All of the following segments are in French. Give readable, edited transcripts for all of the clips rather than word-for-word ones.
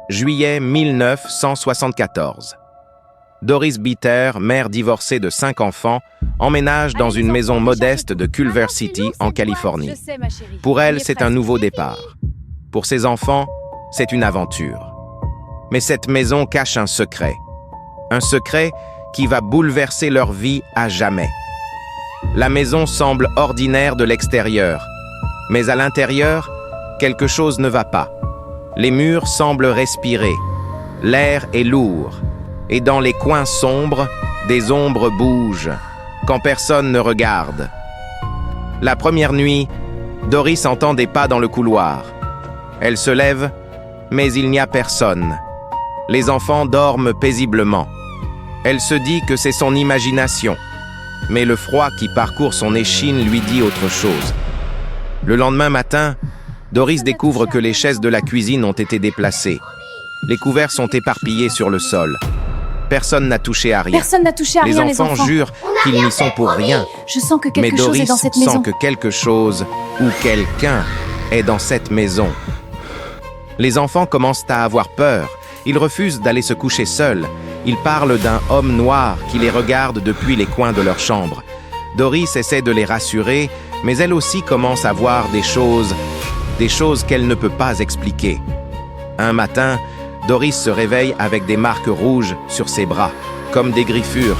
Juillet 1974. Doris Bitter, mère divorcée de 5 enfants, emménage dans une maison modeste de Culver City, en Californie. Pour elle, c'est un nouveau départ. Pour ses enfants, c'est une aventure. Mais cette maison cache un secret. Un secret qui va bouleverser leur vie à jamais. La maison semble ordinaire de l'extérieur, mais à l'intérieur, quelque chose ne va pas. Les murs semblent respirer, l'air est lourd, et dans les coins sombres, des ombres bougent, quand personne ne regarde. La première nuit, Doris entend des pas dans le couloir. Elle se lève, mais il n'y a personne. Les enfants dorment paisiblement. Elle se dit que c'est son imagination, mais le froid qui parcourt son échine lui dit autre chose. Le lendemain matin, Doris découvre que les chaises de la cuisine ont été déplacées. Les couverts sont éparpillés sur le sol. Personne n'a touché à rien. Personne n'a touché à rien, les enfants. Jurent qu'ils n'y sont pour rien. Je sens que quelque chose est dans cette maison. Mais Doris sent que quelque chose ou quelqu'un est dans cette maison. Les enfants commencent à avoir peur. Ils refusent d'aller se coucher seuls. Ils parlent d'un homme noir qui les regarde depuis les coins de leur chambre. Doris essaie de les rassurer, mais elle aussi commence à voir des choses qu'elle ne peut pas expliquer. Un matin, Doris se réveille avec des marques rouges sur ses bras, comme des griffures.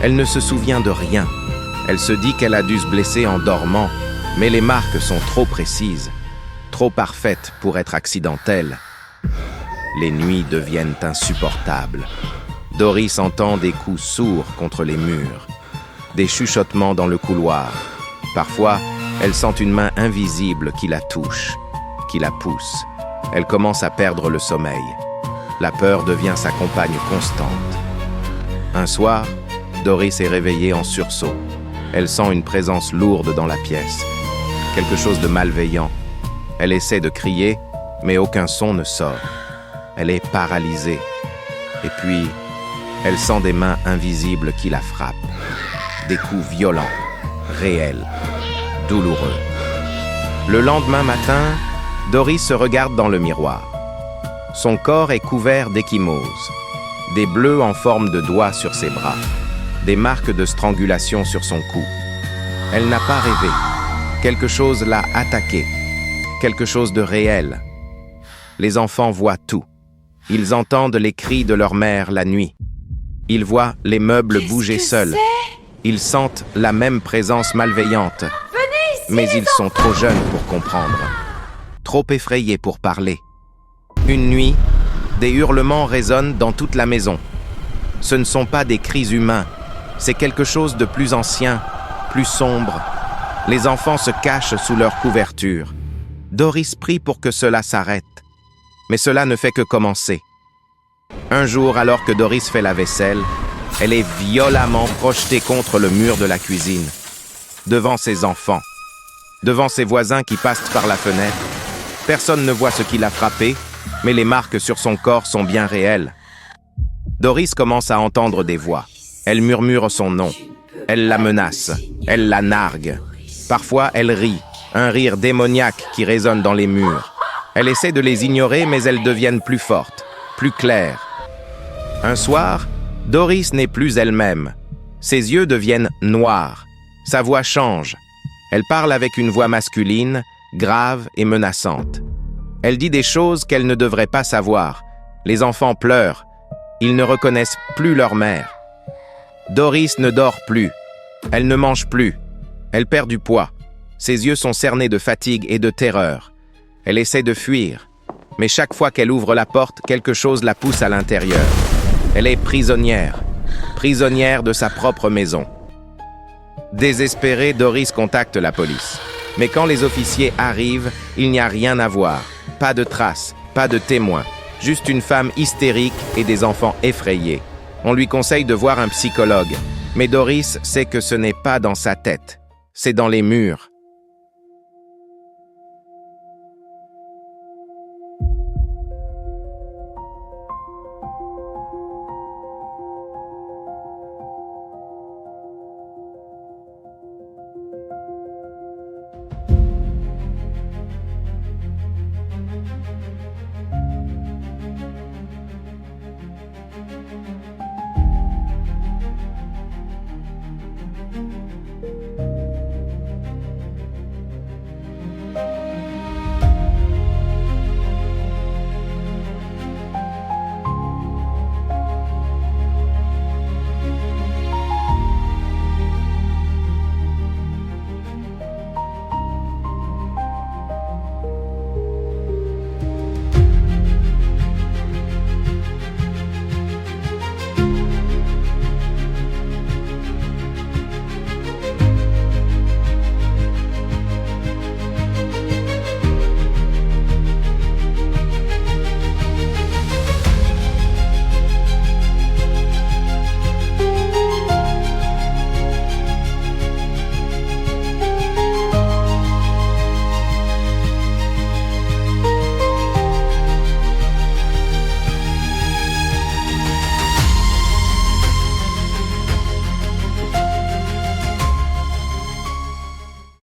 Elle ne se souvient de rien. Elle se dit qu'elle a dû se blesser en dormant, mais les marques sont trop précises, trop parfaites pour être accidentelles. Les nuits deviennent insupportables. Doris entend des coups sourds contre les murs, des chuchotements dans le couloir. Parfois, elle sent une main invisible qui la touche, qui la pousse. Elle commence à perdre le sommeil. La peur devient sa compagne constante. Un soir, Doris est réveillée en sursaut. Elle sent une présence lourde dans la pièce, quelque chose de malveillant. Elle essaie de crier, mais aucun son ne sort. Elle est paralysée. Et puis, elle sent des mains invisibles qui la frappent. Des coups violents, réels, douloureux. Le lendemain matin, Doris se regarde dans le miroir. Son corps est couvert d'ecchymoses, des bleus en forme de doigts sur ses bras, des marques de strangulation sur son cou. Elle n'a pas rêvé. Quelque chose l'a attaquée, quelque chose de réel. Les enfants voient tout. Ils entendent les cris de leur mère la nuit. Ils voient les meubles bouger seuls. Ils sentent la même présence malveillante. Mais ils sont trop jeunes pour comprendre, trop effrayés pour parler. Une nuit, des hurlements résonnent dans toute la maison. Ce ne sont pas des cris humains, c'est quelque chose de plus ancien, plus sombre. Les enfants se cachent sous leur couverture. Doris prie pour que cela s'arrête. Mais cela ne fait que commencer. Un jour, alors que Doris fait la vaisselle, elle est violemment projetée contre le mur de la cuisine, devant ses enfants, devant ses voisins qui passent par la fenêtre. Personne ne voit ce qui l'a frappée, mais les marques sur son corps sont bien réelles. Doris commence à entendre des voix. Elle murmure son nom. Elle la menace. Elle la nargue. Parfois, elle rit, un rire démoniaque qui résonne dans les murs. Elle essaie de les ignorer, mais elles deviennent plus fortes, plus claires. Un soir, Doris n'est plus elle-même. Ses yeux deviennent noirs. Sa voix change. Elle parle avec une voix masculine, grave et menaçante. Elle dit des choses qu'elle ne devrait pas savoir. Les enfants pleurent. Ils ne reconnaissent plus leur mère. Doris ne dort plus. Elle ne mange plus. Elle perd du poids. Ses yeux sont cernés de fatigue et de terreur. Elle essaie de fuir. Mais chaque fois qu'elle ouvre la porte, quelque chose la pousse à l'intérieur. Elle est prisonnière. Prisonnière de sa propre maison. Désespérée, Doris contacte la police. Mais quand les officiers arrivent, il n'y a rien à voir. Pas de traces, pas de témoins. Juste une femme hystérique et des enfants effrayés. On lui conseille de voir un psychologue. Mais Doris sait que ce n'est pas dans sa tête. C'est dans les murs.